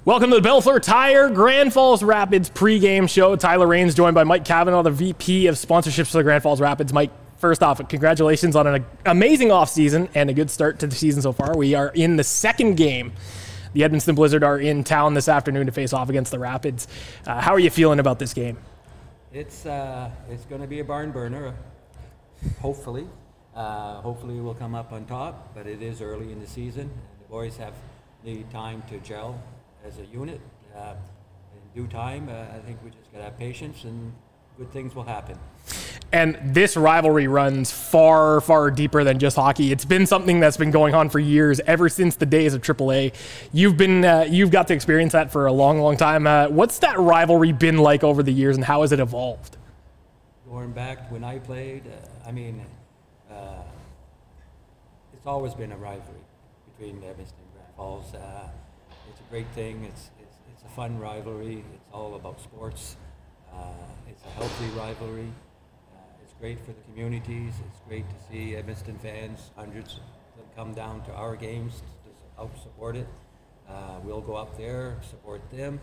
Welcome to the Bellefleur Tire Grand Falls Rapids pregame show. Tyler Rains joined by Mike Cavanaugh, the VP of sponsorships for the Grand Falls Rapids. Mike, first off, congratulations on an amazing offseason and a good start to the season so far. We are in the second game. The Edmonton Blizzard are in town this afternoon to face off against the Rapids. How are you feeling about this game? It's going to be a barn burner, hopefully. Hopefully we'll come up on top, but it is early in the season. The boys need time to gel as a unit. In due time, I think we just got to have patience and good things will happen. And this rivalry runs far, far deeper than just hockey. It's been something that's been going on for years, ever since the days of AAA. You've got to experience that for a long, long time. What's that rivalry been like over the years, and how has it evolved? Going back when I played, it's always been a rivalry between Edmonton and Grand Falls. It's a great thing. It's a fun rivalry. It's all about sports. It's a healthy rivalry. It's great for the communities. It's great to see Edmonton fans, hundreds of them, come down to our games to help support it. We'll go up there, support them.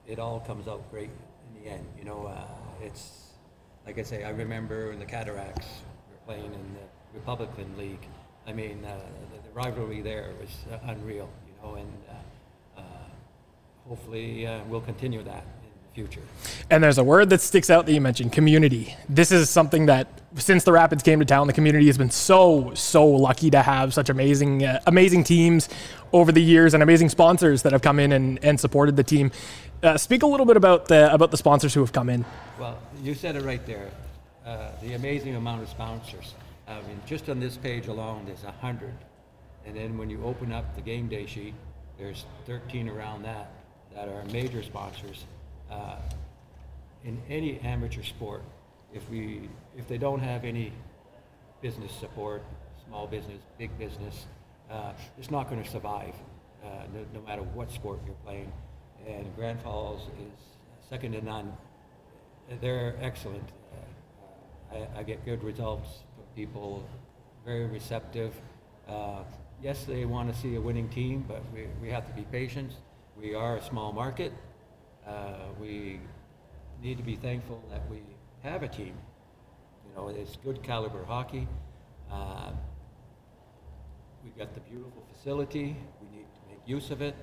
It all comes out great in the end. You know, it's like I say. I remember when the Cataracts were playing in the Republican League. I mean, the rivalry there was unreal. You know, and hopefully we'll continue that in the future. And there's a word that sticks out that you mentioned: community. This is something that, since the Rapids came to town, the community has been so lucky to have such amazing teams over the years, and amazing sponsors that have come in and supported the team. Speak a little bit about the sponsors who have come in. Well, you said it right there. The amazing amount of sponsors. I mean, just on this page alone, there's 100. And then when you open up the game day sheet, there's 13 around that are major sponsors. In any amateur sport, if they don't have any business support, small business, big business, it's not going to survive, no matter what sport you're playing. And Grand Falls is second to none. They're excellent. I get good results from people, very receptive. Yes, they want to see a winning team, but we have to be patient. We are a small market. We need to be thankful that we have a team. You know, it's good caliber hockey. We've got the beautiful facility. We need to make use of it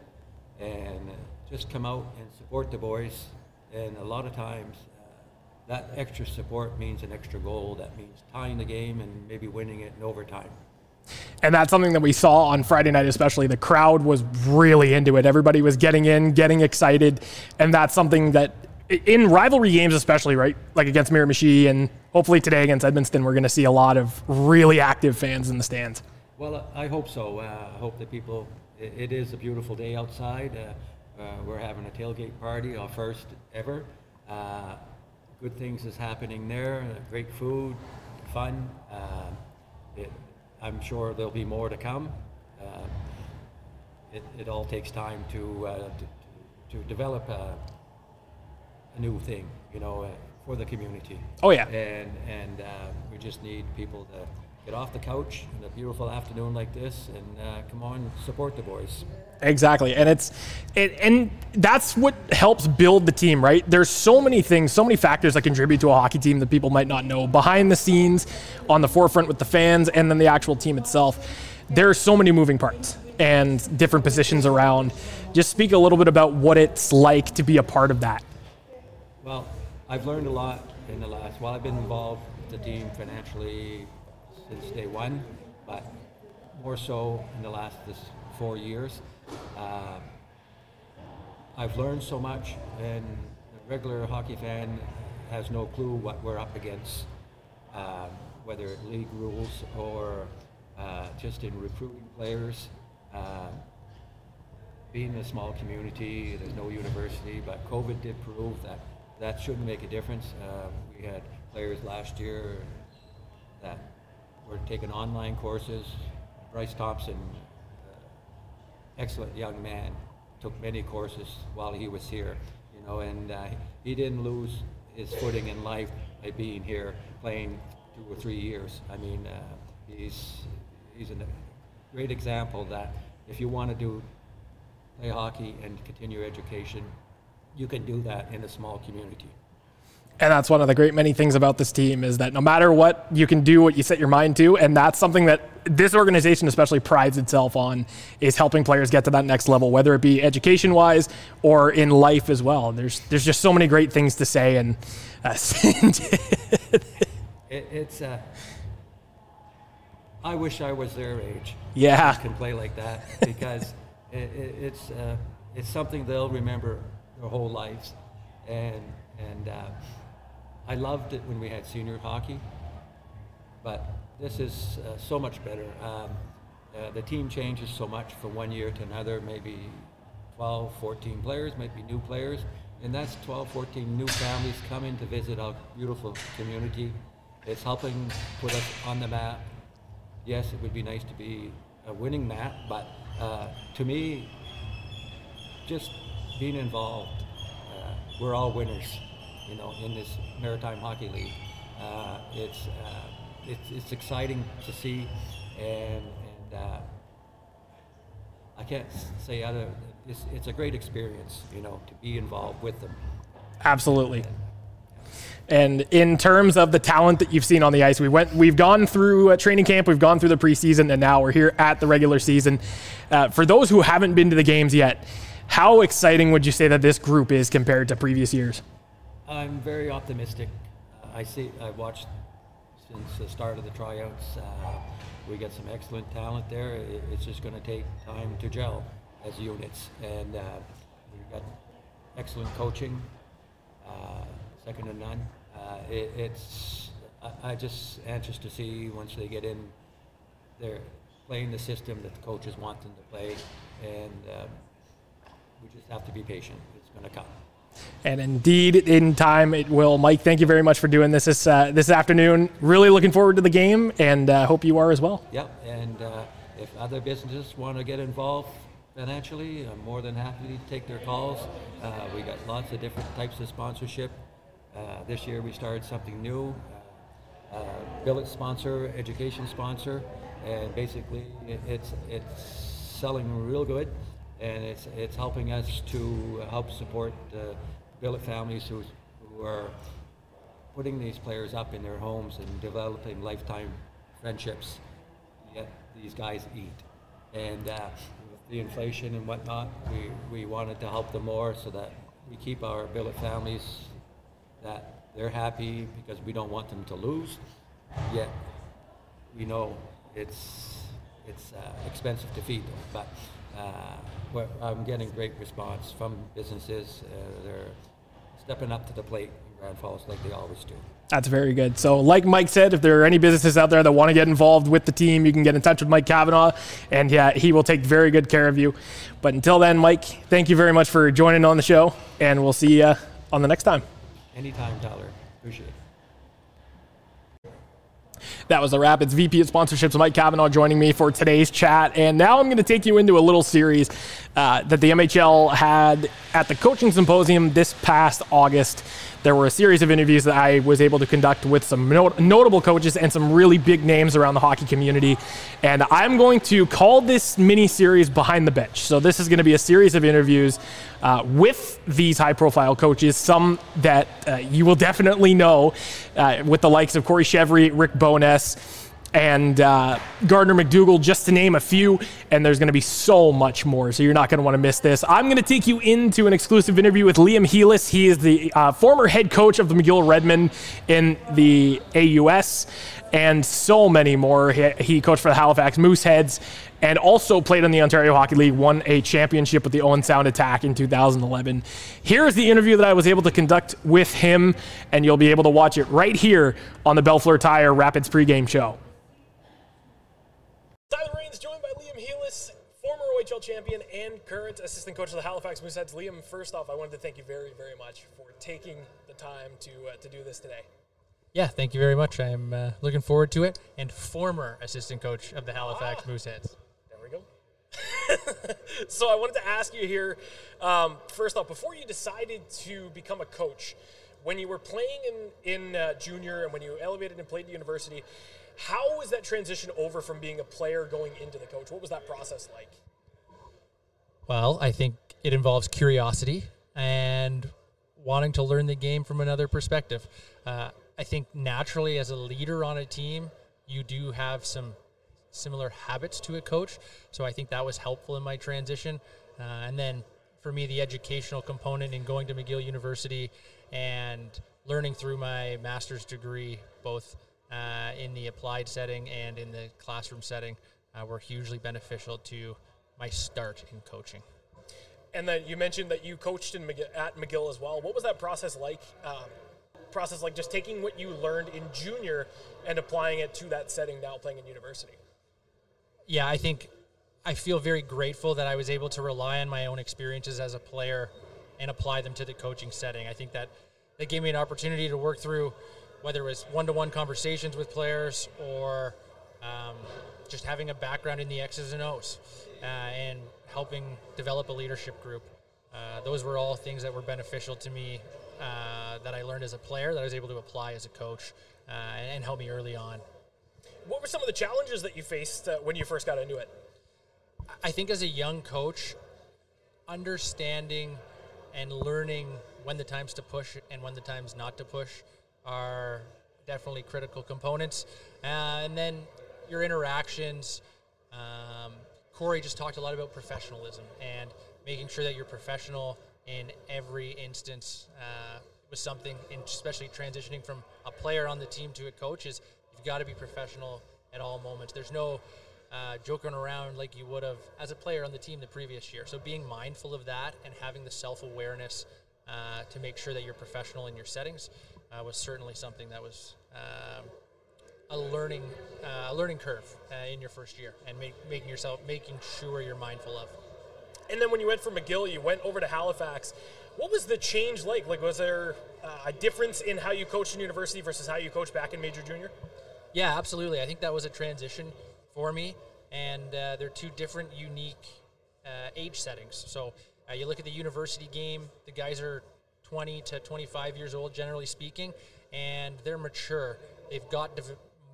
and just come out and support the boys. And a lot of times, that extra support means an extra goal. That means tying the game and maybe winning it in overtime. And that's something that we saw on Friday night especially. The crowd was really into it. Everybody was getting in, getting excited. And that's something that, in rivalry games especially, right, like against Miramichi and hopefully today against Edmonton, we're going to see a lot of really active fans in the stands. Well, I hope so. I hope that people, it is a beautiful day outside. We're having a tailgate party, our first ever. Good things is happening there, great food, fun. I'm sure there'll be more to come. It all takes time to develop a new thing, you know, for the community. Oh yeah. And we just need people to get off the couch on a beautiful afternoon like this and come on, support the boys. Exactly, and that's what helps build the team, right? There's so many things, so many factors that contribute to a hockey team that people might not know. Behind the scenes, on the forefront with the fans, and then the actual team itself, there are so many moving parts and different positions around. Just speak a little bit about what it's like to be a part of that. Well, I've learned a lot in the last, while I've been involved with the team financially since day one, but more so in the last 4 years. I've learned so much, and a regular hockey fan has no clue what we're up against, whether it's league rules or just in recruiting players. Being a small community, there's no university, but COVID did prove that shouldn't make a difference. We had players last year that were taking online courses. Bryce Thompson, excellent young man, took many courses while he was here, you know, and he didn't lose his footing in life by being here playing 2 or 3 years. I mean, he's a great example that if you want to do play hockey and continue education, you can do that in a small community. And that's one of the great many things about this team is that no matter what, you can do what you set your mind to. And that's something that this organization especially prides itself on, is helping players get to that next level, whether it be education-wise or in life as well. There's just so many great things to say. And I wish I was their age. Yeah. Can play like that, because it's something they'll remember their whole lives. And I loved it when we had senior hockey, but this is so much better. The team changes so much from one year to another, maybe 12, 14 players, maybe new players, and that's 12, 14 new families coming to visit our beautiful community. It's helping put us on the map. Yes, it would be nice to be a winning map, but to me, just being involved, we're all winners, you know, in this Maritime Hockey League. It's exciting to see, and I can't say other. It's a great experience, you know, to be involved with them. Absolutely. And in terms of the talent that you've seen on the ice, we've gone through training camp, we've gone through the preseason, and now we're here at the regular season. For those who haven't been to the games yet, how exciting would you say that this group is compared to previous years? I'm very optimistic. I've watched since the start of the tryouts. We got some excellent talent there. It's just going to take time to gel as units, and we've got excellent coaching, second to none. I just anxious to see once they get in, they're playing the system that the coaches want them to play, and we just have to be patient. It's going to come. And indeed, in time, it will. Mike, thank you very much for doing this afternoon. Really looking forward to the game, and hope you are as well. Yep, and if other businesses want to get involved financially, I'm more than happy to take their calls. We got lots of different types of sponsorship. This year we started something new, billet sponsor, education sponsor, and basically it's selling real good. And it's helping us to help support billet families who are putting these players up in their homes and developing lifetime friendships. Yet these guys eat, and with the inflation and whatnot, we wanted to help them more so that we keep our billet families, that they're happy, because we don't want them to lose. Yet we know it's expensive to feed them, but. I'm getting great response from businesses. They're stepping up to the plate in Grand Falls like they always do. That's very good. So like Mike said, if there are any businesses out there that want to get involved with the team, you can get in touch with Mike Cavanaugh, and yeah, he will take very good care of you. But until then, Mike, thank you very much for joining on the show, and we'll see you on the next time. Anytime, Tyler. Appreciate it. That was the Rapids VP of Sponsorships, Mike Cavanaugh, joining me for today's chat. And now I'm going to take you into a little series that the MHL had at the Coaching Symposium this past August. There were a series of interviews that I was able to conduct with some notable coaches and some really big names around the hockey community. And I'm going to call this mini-series Behind the Bench. So this is going to be a series of interviews with these high-profile coaches, some that you will definitely know, with the likes of Corey Chevry, Rick Bowness, and Gardner McDougall, just to name a few, and there's going to be so much more, so you're not going to want to miss this. I'm going to take you into an exclusive interview with Liam Heelis. He is the former head coach of the McGill Redmen in the AUS, and so many more. He coached for the Halifax Mooseheads, and also played in the Ontario Hockey League, won a championship with the Owen Sound Attack in 2011. Here's the interview that I was able to conduct with him, and you'll be able to watch it right here on the Bellefleur Tire Rapids pregame show. Tyler Raines, joined by Liam Heelis, former OHL champion and current assistant coach of the Halifax Mooseheads. Liam, first off, I wanted to thank you very, very much for taking the time to do this today. Yeah, thank you very much. I'm looking forward to it. And former assistant coach of the Halifax Mooseheads. There we go. So I wanted to ask you here, first off, before you decided to become a coach, when you were playing in junior and when you elevated and played at university, how was that transition over from being a player going into the coach? What was that process like? Well, I think it involves curiosity and wanting to learn the game from another perspective. I think naturally as a leader on a team, you do have some similar habits to a coach. So I think that was helpful in my transition. And then for me, the educational component in going to McGill University and learning through my master's degree, both in the applied setting and in the classroom setting, were hugely beneficial to my start in coaching. And then you mentioned that you coached at McGill as well. What was that process like? Just taking what you learned in junior and applying it to that setting now playing in university. Yeah, I feel very grateful that I was able to rely on my own experiences as a player and apply them to the coaching setting. I think that gave me an opportunity to work through whether it was one-to-one conversations with players or just having a background in the X's and O's and helping develop a leadership group. Those were all things that were beneficial to me that I learned as a player that I was able to apply as a coach and help me early on. What were some of the challenges that you faced when you first got into it? I think as a young coach, understanding and learning when the times to push and when the times not to push are definitely critical components. And then your interactions, Corey just talked a lot about professionalism and making sure that you're professional in every instance was something, especially transitioning from a player on the team to a coach, is you've got to be professional at all moments. There's no joking around like you would have as a player on the team the previous year. So being mindful of that and having the self-awareness to make sure that you're professional in your settings was certainly something that was a learning curve in your first year, and making sure you're mindful of. And then when you went from McGill, you went over to Halifax. What was the change like? Like, was there a difference in how you coached in university versus how you coached back in major junior? Yeah, absolutely. I think that was a transition for me, and they're two different, unique age settings. So you look at the university game, the guys are 20 to 25 years old, generally speaking, and they're mature. They've got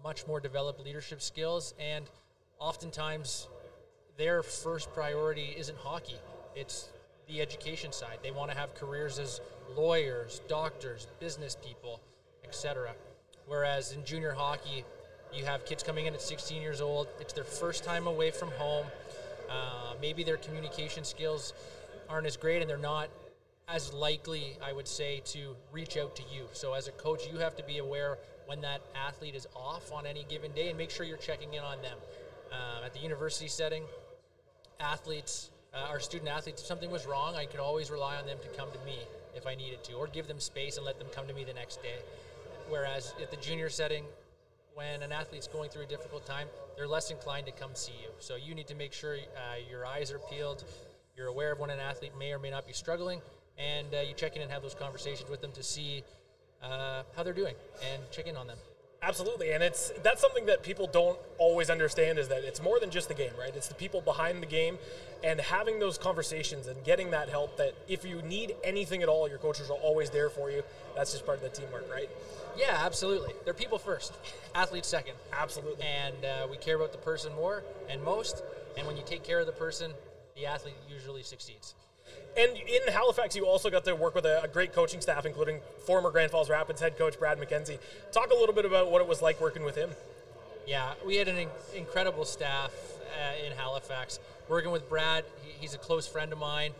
much more developed leadership skills, and oftentimes their first priority isn't hockey. It's the education side. They want to have careers as lawyers, doctors, business people, etc. Whereas in junior hockey, you have kids coming in at 16 years old. It's their first time away from home. Maybe their communication skills aren't as great, and they're not as likely, I would say, to reach out to you. So as a coach, you have to be aware when that athlete is off on any given day and make sure you're checking in on them. At the university setting, our student athletes, if something was wrong, I could always rely on them to come to me if I needed to, or give them space and let them come to me the next day. Whereas at the junior setting, when an athlete's going through a difficult time, they're less inclined to come see you. So you need to make sure your eyes are peeled, you're aware of when an athlete may or may not be struggling, and you check in and have those conversations with them to see how they're doing and check in on them. Absolutely, and that's something that people don't always understand, is that it's more than just the game, right? It's the people behind the game, and having those conversations and getting that help, that if you need anything at all, your coaches are always there for you. That's just part of the teamwork, right? Yeah, absolutely. They're people first, athletes second. Absolutely. And we care about the person more and most, and when you take care of the person, the athlete usually succeeds. And in Halifax, you also got to work with a great coaching staff, including former Grand Falls Rapids head coach Brad McKenzie. Talk a little bit about what it was like working with him. Yeah, we had an incredible staff in Halifax. Working with Brad, he's a close friend of mine.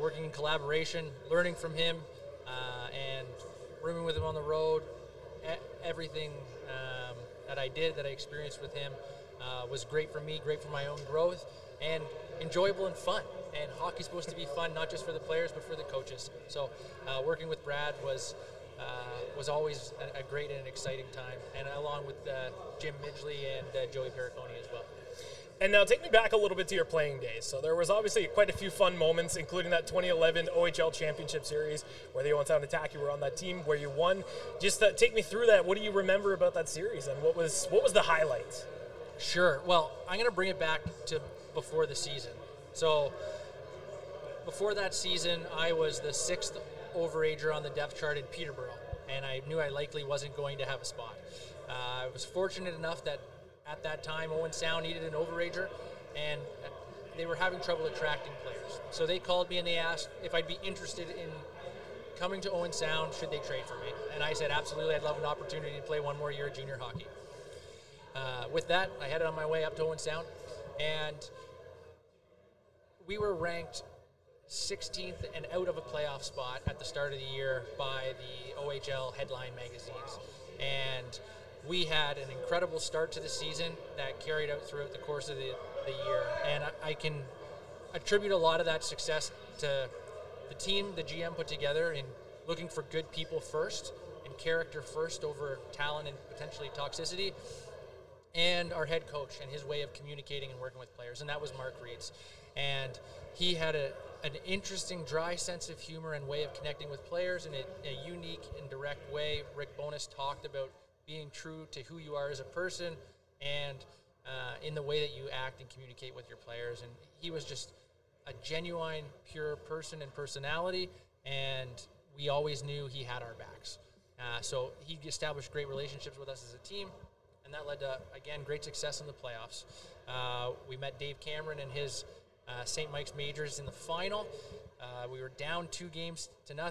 Working in collaboration, learning from him, and rooming with him on the road. Everything that I experienced with him was great for me, great for my own growth, and enjoyable and fun. And hockey's supposed to be fun, not just for the players, but for the coaches. So working with Brad was always a great and an exciting time, and along with Jim Midgley and Joey Periconi as well. And now take me back a little bit to your playing days. So there was obviously quite a few fun moments, including that 2011 OHL Championship Series where the Owen Sound Attack, you were on that team where you won. Just take me through that. What do you remember about that series, and what was the highlight? Sure. Well, I'm going to bring it back to before the season. So before that season, I was the 6th overager on the depth chart in Peterborough, and I knew I likely wasn't going to have a spot. I was fortunate enough that at that time, Owen Sound needed an overager, and they were having trouble attracting players. Panthers. So they called me and they asked if I'd be interested in coming to Owen Sound, should they trade for me? And I said, absolutely, I'd love an opportunity to play one more year of junior hockey. With that, I headed on my way up to Owen Sound, and we were ranked 16th and out of a playoff spot at the start of the year by the OHL headline magazines. And we had an incredible start to the season that carried out throughout the course of the year. And I can attribute a lot of that success to the team the GM put together in looking for good people first and character first over talent and potentially toxicity, and our head coach and his way of communicating and working with players, and that was Mark Reeds. And he had an interesting, dry sense of humor and way of connecting with players in a unique and direct way. Rick Bowness talked about being true to who you are as a person and in the way that you act and communicate with your players. And he was just a genuine, pure person and personality, and we always knew he had our backs. So he established great relationships with us as a team, and that led to, again, great success in the playoffs. We met Dave Cameron and his St. Mike's Majors in the final. We were down 2-0.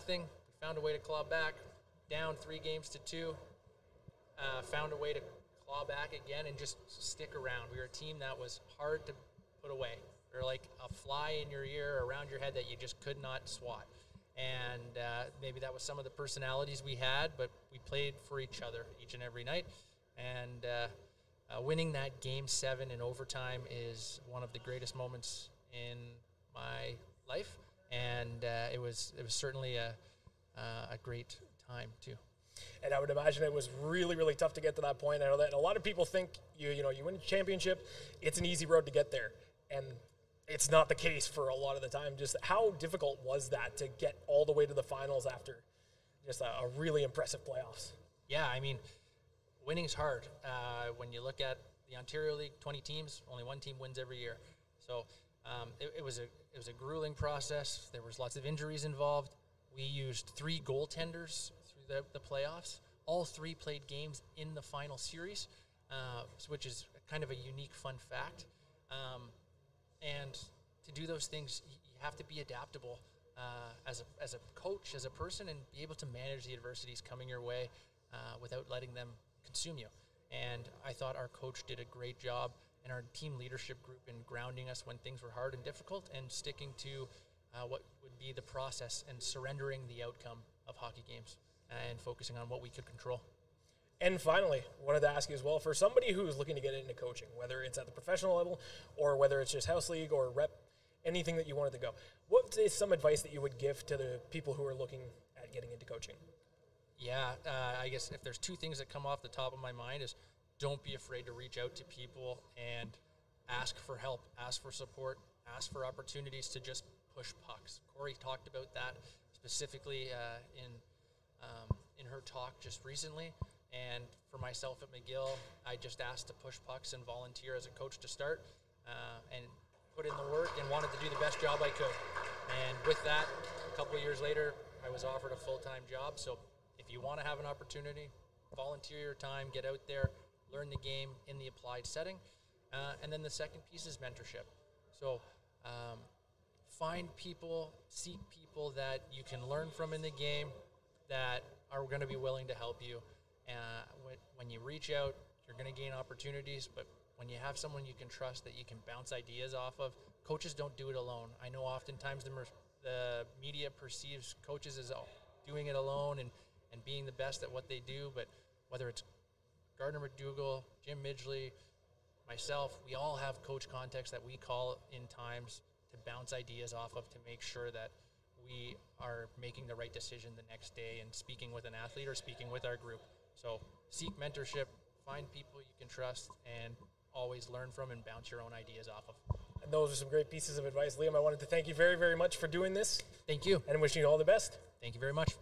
We found a way to claw back. Down 3-2. Found a way to claw back again and just stick around. We were a team that was hard to put away. We were like a fly in your ear, around your head that you just could not swat. And maybe that was some of the personalities we had, but we played for each other each and every night. And winning that Game 7 in overtime is one of the greatest moments in my life, and it was certainly a great time too. And I would imagine it was really, really tough to get to that point. I know that a lot of people think you win a championship, it's an easy road to get there, and it's not the case for a lot of the time. Just how difficult was that to get all the way to the finals after just a really impressive playoffs? Yeah, I mean, winning's hard. When you look at the Ontario League, 20 teams, only one team wins every year. So it was a grueling process. There was lots of injuries involved. We used 3 goaltenders through the playoffs. All 3 played games in the final series, which is kind of a unique, fun fact. And to do those things, you have to be adaptable as a coach, as a person, and be able to manage the adversities coming your way without letting them consume you. And I thought our coach did a great job, and our team leadership group, in grounding us when things were hard and difficult, and sticking to what would be the process and surrendering the outcome of hockey games and focusing on what we could control. And finally, wanted to ask you as well, for somebody who's looking to get into coaching, whether it's at the professional level or whether it's just house league or rep, anything that you wanted to go, what is some advice that you would give to the people who are looking at getting into coaching? Yeah, I guess if there's 2 things that come off the top of my mind is, don't be afraid to reach out to people and ask for help, ask for support, ask for opportunities to just push pucks. Corey talked about that specifically in her talk just recently. And for myself at McGill, I just asked to push pucks and volunteer as a coach to start and put in the work and wanted to do the best job I could. And with that, a couple of years later, I was offered a full-time job. So if you want to have an opportunity, volunteer your time, get out there, learn the game in the applied setting. And then the second piece is mentorship. So find people, seek people that you can learn from in the game that are going to be willing to help you. When you reach out, you're going to gain opportunities, but when you have someone you can trust that you can bounce ideas off of, coaches don't do it alone. I know oftentimes the media perceives coaches as doing it alone and being the best at what they do, but whether it's Gardner McDougall, Jim Midgley, myself, we all have coach contacts that we call in times to bounce ideas off of, to make sure that we are making the right decision the next day and speaking with an athlete or speaking with our group. So seek mentorship, find people you can trust, and always learn from and bounce your own ideas off of. And those are some great pieces of advice. Liam, I wanted to thank you very, very much for doing this. Thank you. And wishing you all the best. Thank you very much.